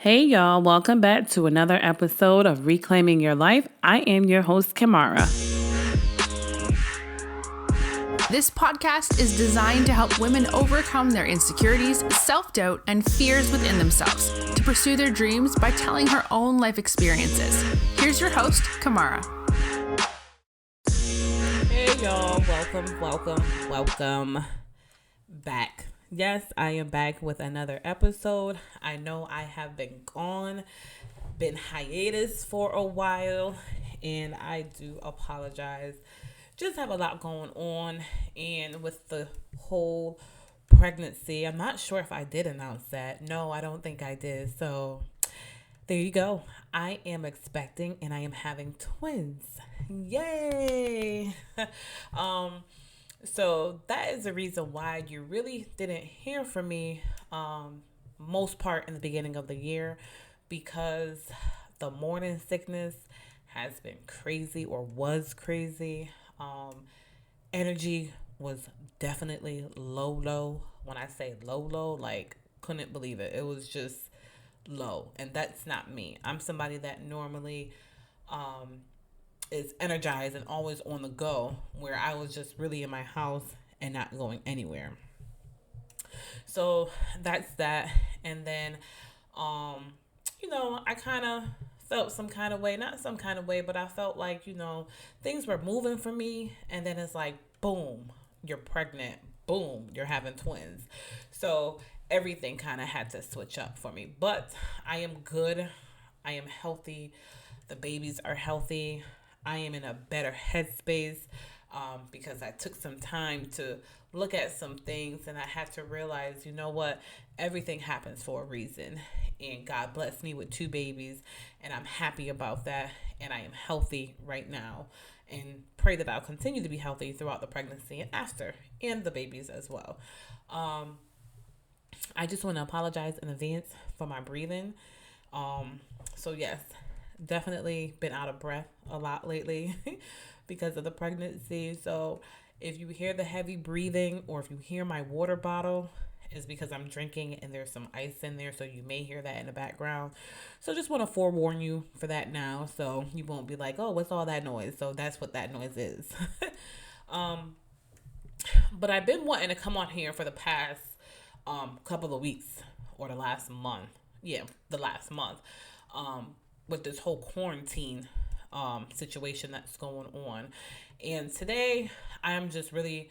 Hey y'all, welcome back to another episode of Reclaiming Your Life. I am your host, Kamara. This podcast is designed to help women overcome their insecurities, self-doubt, and fears within themselves to pursue their dreams by telling her own life experiences. Here's your host, Kamara. Hey y'all, welcome back. Yes, I am back with another episode. I know I have been hiatus for a while, and I do apologize. Just have a lot going on, and with the whole pregnancy, I'm not sure if I did announce that. No, I don't think I did. So there you go. I am expecting, and I am having twins. Yay! So that is the reason why you really didn't hear from me most part in the beginning of the year, because the morning sickness has been crazy or was crazy. Energy was definitely low. When I say low, like couldn't believe it. It was just low, and that's not me. I'm somebody that normally is energized and always on the go, where I was just really in my house and not going anywhere. So that's that. And then I kind of felt some kind of way, not some kind of way, but I felt like, things were moving for me, and then it's like, boom, you're pregnant, boom, you're having twins. So everything kind of had to switch up for me, but I am good. I am healthy. The babies are healthy. I am in a better headspace because I took some time to look at some things, and I had to realize, you know what, everything happens for a reason, and God blessed me with 2 babies, and I'm happy about that, and I am healthy right now, and pray that I'll continue to be healthy throughout the pregnancy and after, and the babies as well. I just want to apologize in advance for my breathing. So yes, definitely been out of breath a lot lately because of the pregnancy. So if you hear the heavy breathing, or if you hear my water bottle, is because I'm drinking and there's some ice in there, so you may hear that in the background. So just want to forewarn you for that now, so you won't be like, oh, what's all that noise? So that's what that noise is. But I've been wanting to come on here for the past couple of weeks, or the last month. Yeah, the last month. With this whole quarantine situation that's going on. And today I'm just really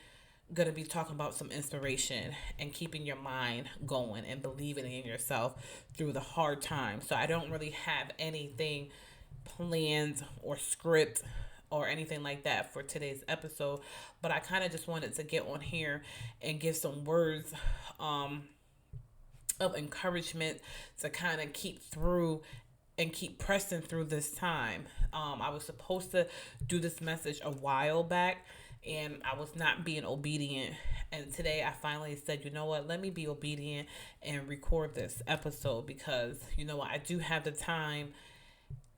going to be talking about some inspiration and keeping your mind going and believing in yourself through the hard times. So I don't really have anything planned or script or anything like that for today's episode, but I kind of just wanted to get on here and give some words of encouragement to kind of keep through and keep pressing through this time. I was supposed to do this message a while back, and I was not being obedient. And today I finally said, you know what, let me be obedient and record this episode, because, I do have the time,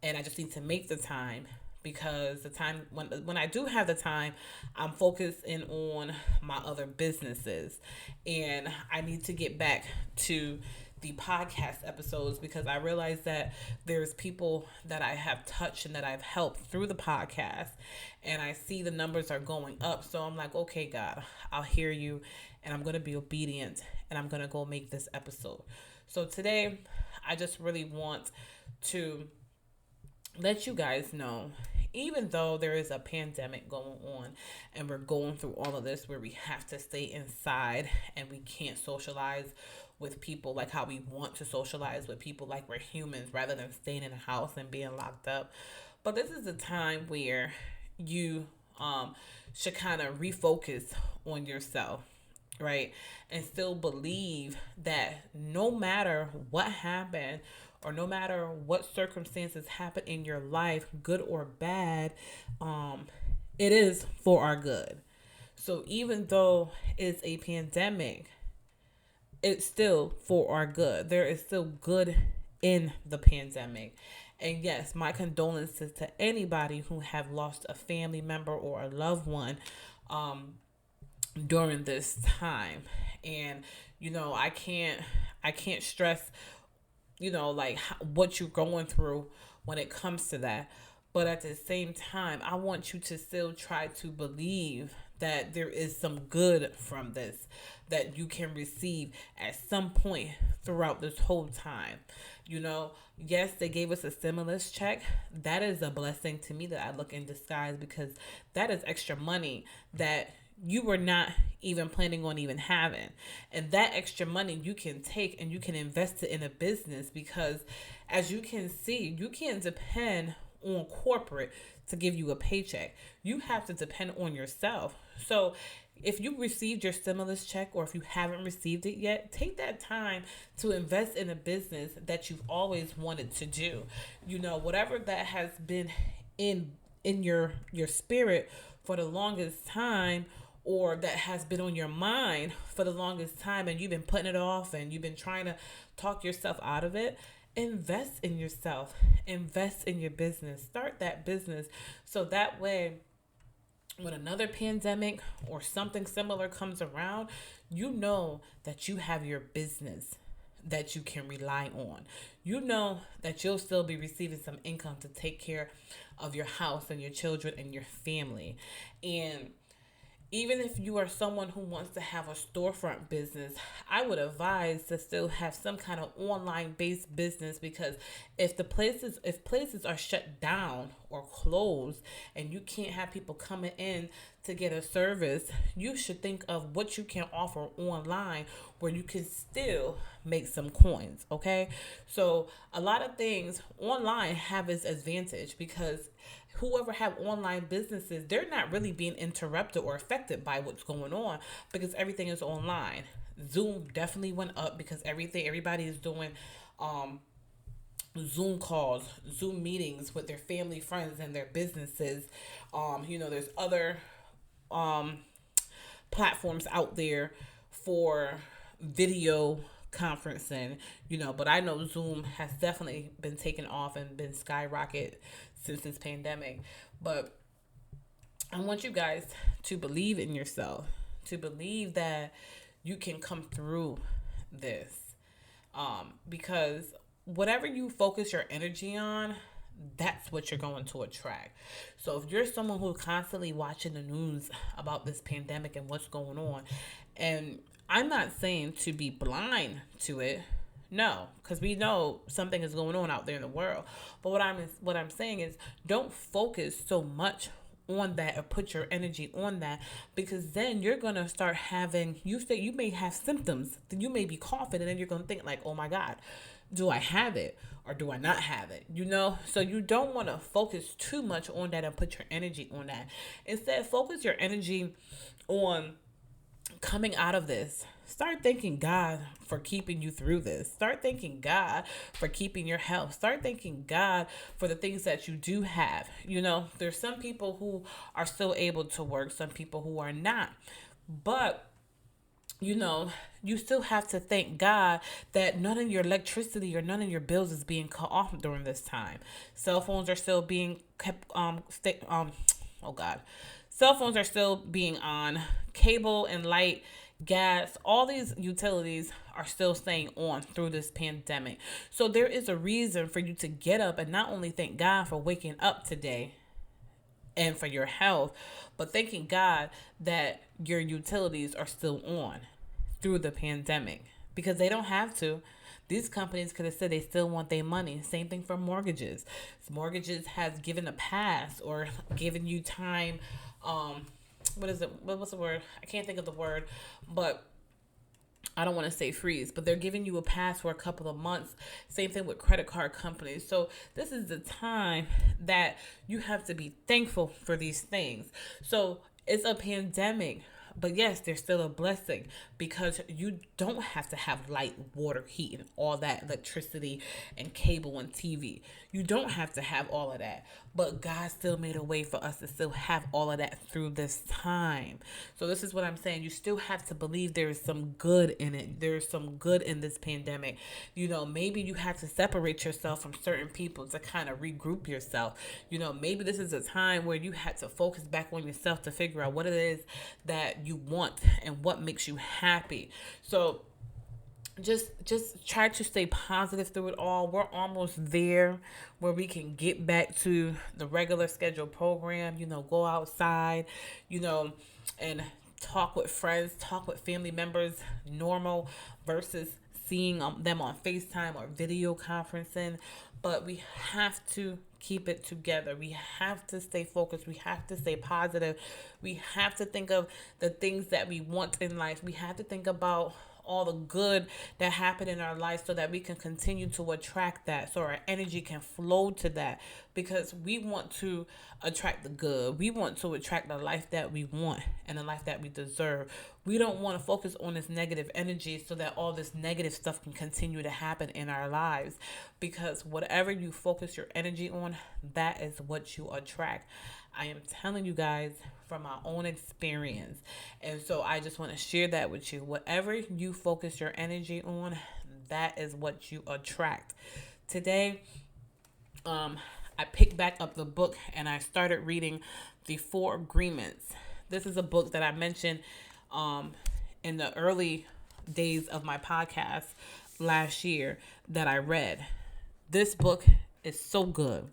and I just need to make the time, because the time when I do have the time, I'm focusing on my other businesses, and I need to get back to the podcast episodes, because I realize that there's people that I have touched and that I've helped through the podcast, and I see the numbers are going up. So I'm like, okay, God, I'll hear you, and I'm going to be obedient, and I'm going to go make this episode. So today, I just really want to let you guys know, even though there is a pandemic going on and we're going through all of this where we have to stay inside and we can't socialize with people like how we want to socialize with people, like we're humans, rather than staying in a house and being locked up. But this is a time where you should kind of refocus on yourself, right? And still believe that no matter what happened, or no matter what circumstances happen in your life, good or bad, it is for our good. So even though it's a pandemic, it's still for our good. There is still good in the pandemic. And yes, my condolences to anybody who have lost a family member or a loved one during this time. And I can't stress like what you're going through when it comes to that. But at the same time, I want you to still try to believe that there is some good from this that you can receive at some point throughout this whole time. Yes, they gave us a stimulus check. That is a blessing to me that I look in disguise, because that is extra money that you were not even planning on even having. And that extra money you can take and you can invest it in a business, because as you can see, you can't depend on corporate to give you a paycheck. You have to depend on yourself. So if you received your stimulus check, or if you haven't received it yet, take that time to invest in a business that you've always wanted to do. Whatever that has been in your spirit for the longest time, or that has been on your mind for the longest time, and you've been putting it off and you've been trying to talk yourself out of it, invest in yourself, invest in your business, start that business, so that way when another pandemic or something similar comes around, you know that you have your business that you can rely on. You know that you'll still be receiving some income to take care of your house and your children and your family. And even if you are someone who wants to have a storefront business, I would advise to still have some kind of online based business, because if places are shut down or closed and you can't have people coming in to get a service, you should think of what you can offer online where you can still make some coins. Okay. So a lot of things online have its advantage, because whoever have online businesses, they're not really being interrupted or affected by what's going on, because everything is online. Zoom definitely went up because everybody is doing Zoom calls, Zoom meetings with their family, friends, and their businesses. There's other platforms out there for video conferencing, but I know Zoom has definitely been taken off and been skyrocketed since this pandemic. But I want you guys to believe in yourself, to believe that you can come through this, because whatever you focus your energy on, that's what you're going to attract. So if you're someone who's constantly watching the news about this pandemic and what's going on, and I'm not saying to be blind to it, no, because we know something is going on out there in the world. But what I'm saying is, don't focus so much on that or put your energy on that, because then you're going to start having, you may have symptoms, then you may be coughing, and then you're going to think like, oh my God, do I have it or do I not have it? So you don't want to focus too much on that and put your energy on that. Instead, focus your energy on coming out of this. Start thanking God for keeping you through this. Start thanking God for keeping your health. Start thanking God for the things that you do have. There's some people who are still able to work, some people who are not. But you still have to thank God that none of your electricity or none of your bills is being cut off during this time. Cell phones are still being kept, Cell phones are still being on. Cable and light, gas, all these utilities are still staying on through this pandemic. So there is a reason for you to get up and not only thank God for waking up today and for your health, but thanking God that your utilities are still on through the pandemic, because they don't have to. These companies could have said they still want their money. Same thing for mortgages. Mortgages has given a pass or given you time. What is it? What's the word? I can't think of the word, but I don't want to say freeze, but they're giving you a pass for a couple of months. Same thing with credit card companies. So this is the time that you have to be thankful for these things. So it's a pandemic, but yes, there's still a blessing, because you don't have to have light, water, heat, and all that electricity and cable and TV. You don't have to have all of that. But God still made a way for us to still have all of that through this time. So this is what I'm saying. You still have to believe there is some good in it. There is some good in this pandemic. Maybe you have to separate yourself from certain people to kind of regroup yourself. Maybe this is a time where you had to focus back on yourself to figure out what it is that you want and what makes you happy. So just try to stay positive through it all. We're almost there where we can get back to the regular scheduled program, go outside, you know, and talk with friends, talk with family members, normal versus seeing them on FaceTime or video conferencing. But we have to keep it together. We have to stay focused. We have to stay positive. We have to think of the things that we want in life. We have to think about all the good that happened in our life so that we can continue to attract that, so our energy can flow to that, because we want to attract the good. We want to attract the life that we want and the life that we deserve. We don't want to focus on this negative energy so that all this negative stuff can continue to happen in our lives, because whatever you focus your energy on, that is what you attract. I am telling you guys from my own experience. And so I just want to share that with you. Whatever you focus your energy on, that is what you attract. Today, I picked back up the book and I started reading The 4 Agreements. This is a book that I mentioned in the early days of my podcast last year that I read. This book is so good.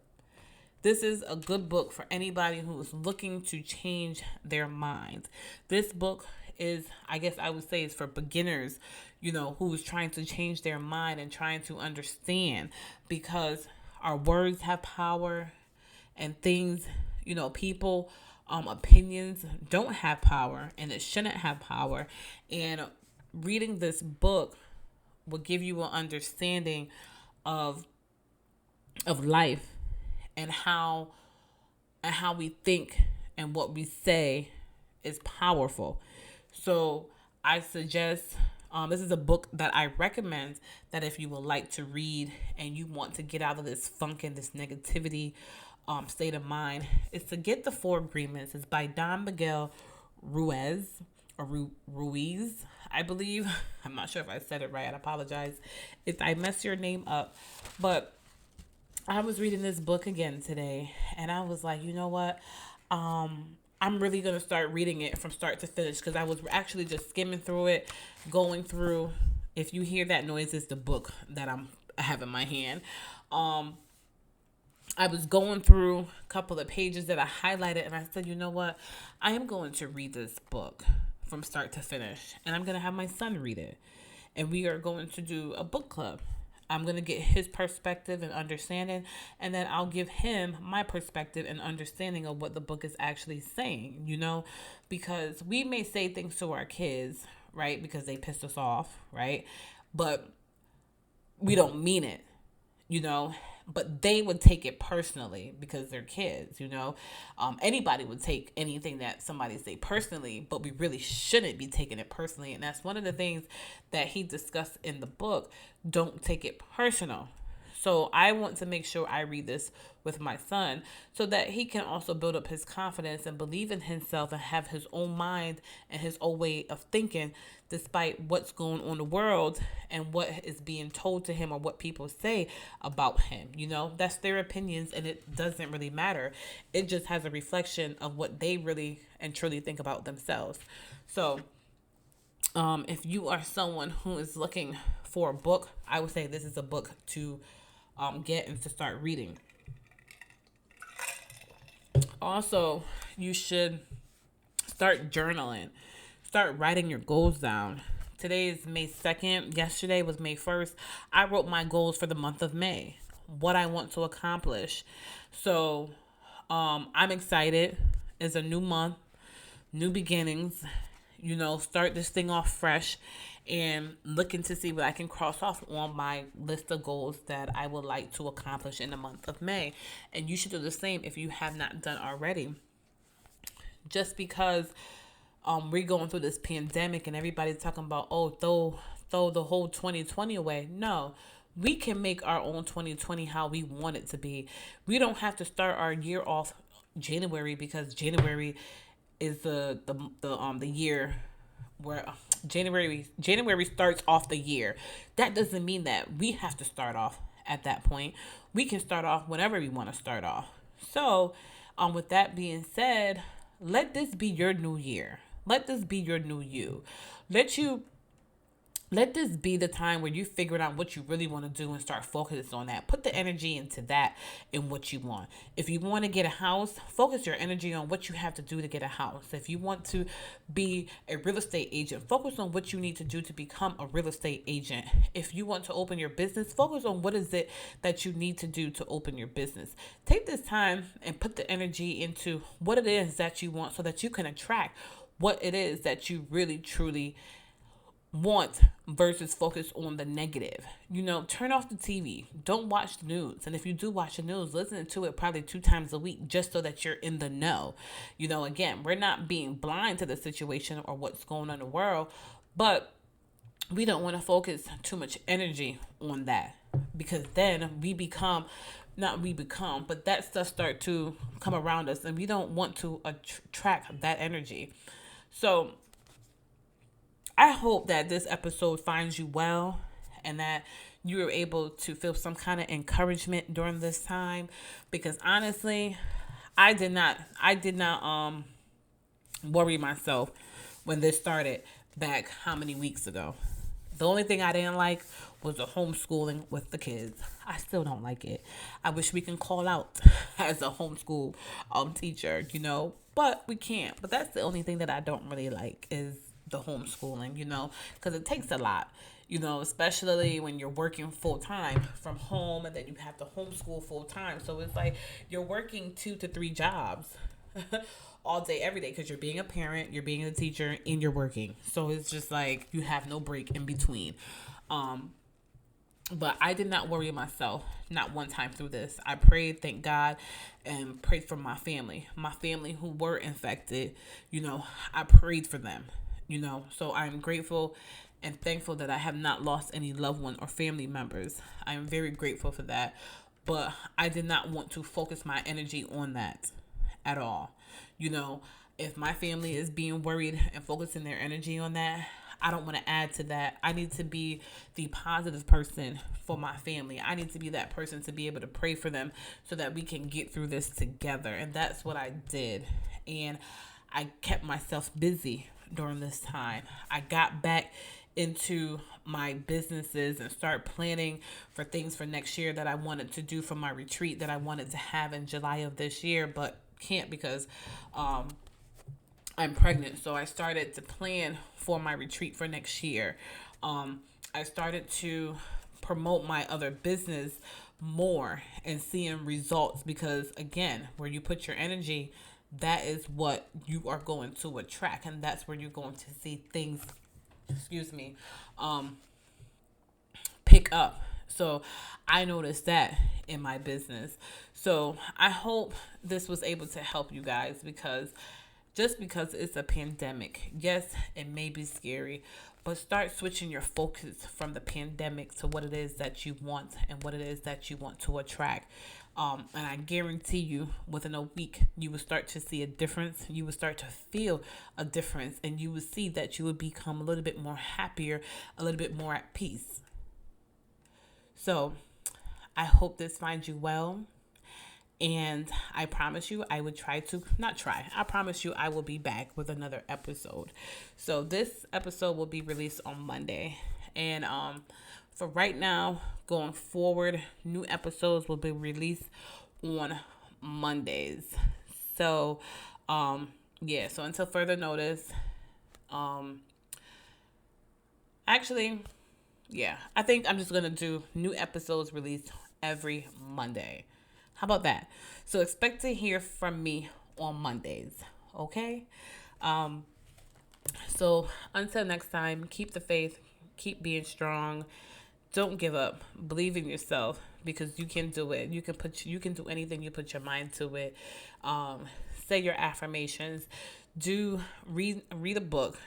This is a good book for anybody who is looking to change their mind. This book is, I guess I would say, is for beginners, who is trying to change their mind and trying to understand, because our words have power and things, people, opinions don't have power and it shouldn't have power. And reading this book will give you an understanding of life, and how we think and what we say is powerful. So I suggest, this is a book that I recommend, that if you would like to read and you want to get out of this funk and this negativity state of mind, is to get The 4 Agreements. It's by Don Miguel Ruiz, I believe. I'm not sure if I said it right. I apologize if I mess your name up. But I was reading this book again today, and I was like, you know what? I'm really going to start reading it from start to finish, because I was actually just skimming through it, going through. If you hear that noise, it's the book that I have in my hand. I was going through a couple of pages that I highlighted, and I said, you know what? I am going to read this book from start to finish, and I'm going to have my son read it, and we are going to do a book club. I'm going to get his perspective and understanding, and then I'll give him my perspective and understanding of what the book is actually saying, because we may say things to our kids, right, because they pissed us off, right, but we don't mean it, but they would take it personally because they're kids, anybody would take anything that somebody say personally, but we really shouldn't be taking it personally. And that's one of the things that he discussed in the book. Don't take it personal. So I want to make sure I read this with my son so that he can also build up his confidence and believe in himself and have his own mind and his own way of thinking, despite what's going on in the world and what is being told to him or what people say about him. That's their opinions, and it doesn't really matter. It just has a reflection of what they really and truly think about themselves. So if you are someone who is looking for a book, I would say this is a book to get and to start reading. Also, you should start journaling. Start writing your goals down. Today is May 2nd. Yesterday was May 1st. I wrote my goals for the month of May, what I want to accomplish. So I'm excited. It's a new month, new beginnings. Start this thing off fresh and looking to see what I can cross off on my list of goals that I would like to accomplish in the month of May. And you should do the same if you have not done already. Just because we're going through this pandemic and everybody's talking about, throw the whole 2020 away. No, we can make our own 2020 how we want it to be. We don't have to start our year off January, because January is the year where January starts off the year. That doesn't mean that we have to start off at that point. We can start off whenever we want to start off. So, with that being said, let this be your new year. Let this be your new you. Let you let this be the time where you figure out what you really want to do and start focusing on that. Put the energy into that and what you want. If you want to get a house, focus your energy on what you have to do to get a house. If you want to be a real estate agent, focus on what you need to do to become a real estate agent. If you want to open your business, focus on what is it that you need to do to open your business. Take this time and put the energy into what it is that you want so that you can attract what it is that you really, truly want versus focus on the negative. Turn off the TV. Don't watch the news. And if you do watch the news, listen to it probably 2 times a week just so that you're in the know. Again, we're not being blind to the situation or what's going on in the world, but we don't want to focus too much energy on that, because then but that stuff start to come around us, and we don't want to attract that energy. So I hope that this episode finds you well and that you are able to feel some kind of encouragement during this time, because honestly, I did not worry myself when this started back how many weeks ago. The only thing I didn't like was the homeschooling with the kids. I still don't like it. I wish we can call out as a homeschool teacher, but we can't. But that's the only thing that I don't really like is the homeschooling, because it takes a lot, especially when you're working full time from home and then you have to homeschool full time. So it's like you're working 2 to 3 jobs all day, every day, because you're being a parent, you're being a teacher, and you're working. So it's just like you have no break in between. But I did not worry myself, not one time through this. I prayed, thank God, and prayed for my family who were infected. I prayed for them. So I'm grateful and thankful that I have not lost any loved one or family members. I am very grateful for that. But I did not want to focus my energy on that at all. If my family is being worried and focusing their energy on that, I don't want to add to that. I need to be the positive person for my family. I need to be that person to be able to pray for them so that we can get through this together. And that's what I did. And I kept myself busy during this time. I got back into my businesses and start planning for things for next year that I wanted to do for my retreat that I wanted to have in July of this year, but can't because I'm pregnant. So I started to plan for my retreat for next year. I started to promote my other business more and seeing results, because again, where you put your energy, that is what you are going to attract, and that's where you're going to see things pick up. So I noticed that in my business. So I hope this was able to help you guys, because just because it's a pandemic, yes, it may be scary, but start switching your focus from the pandemic to what it is that you want and what it is that you want to attract. And I guarantee you, within a week, you will start to see a difference. You will start to feel a difference, and you will see that you will become a little bit more happier, a little bit more at peace. So I hope this finds you well. And I promise you, I promise you I will be back with another episode. So this episode will be released on Monday. And for right now, going forward, new episodes will be released on Mondays. So, so until further notice, I think I'm just going to do new episodes released every Monday. How about that? So expect to hear from me on Mondays, okay? So until next time, keep the faith, keep being strong. Don't give up. Believe in yourself, because you can do it. You can do anything you put your mind to it. Say your affirmations. Read a book.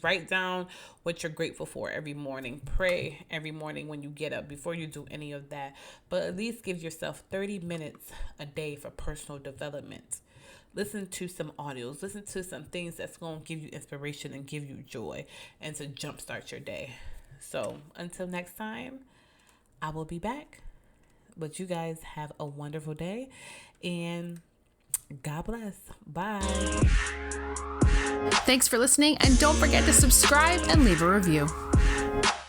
Write down what you're grateful for every morning. Pray every morning when you get up before you do any of that. But at least give yourself 30 minutes a day for personal development. Listen to some audios. Listen to some things that's going to give you inspiration and give you joy and to jumpstart your day. So until next time, I will be back. But you guys have a wonderful day, and God bless. Bye. Thanks for listening, and don't forget to subscribe and leave a review. Bye.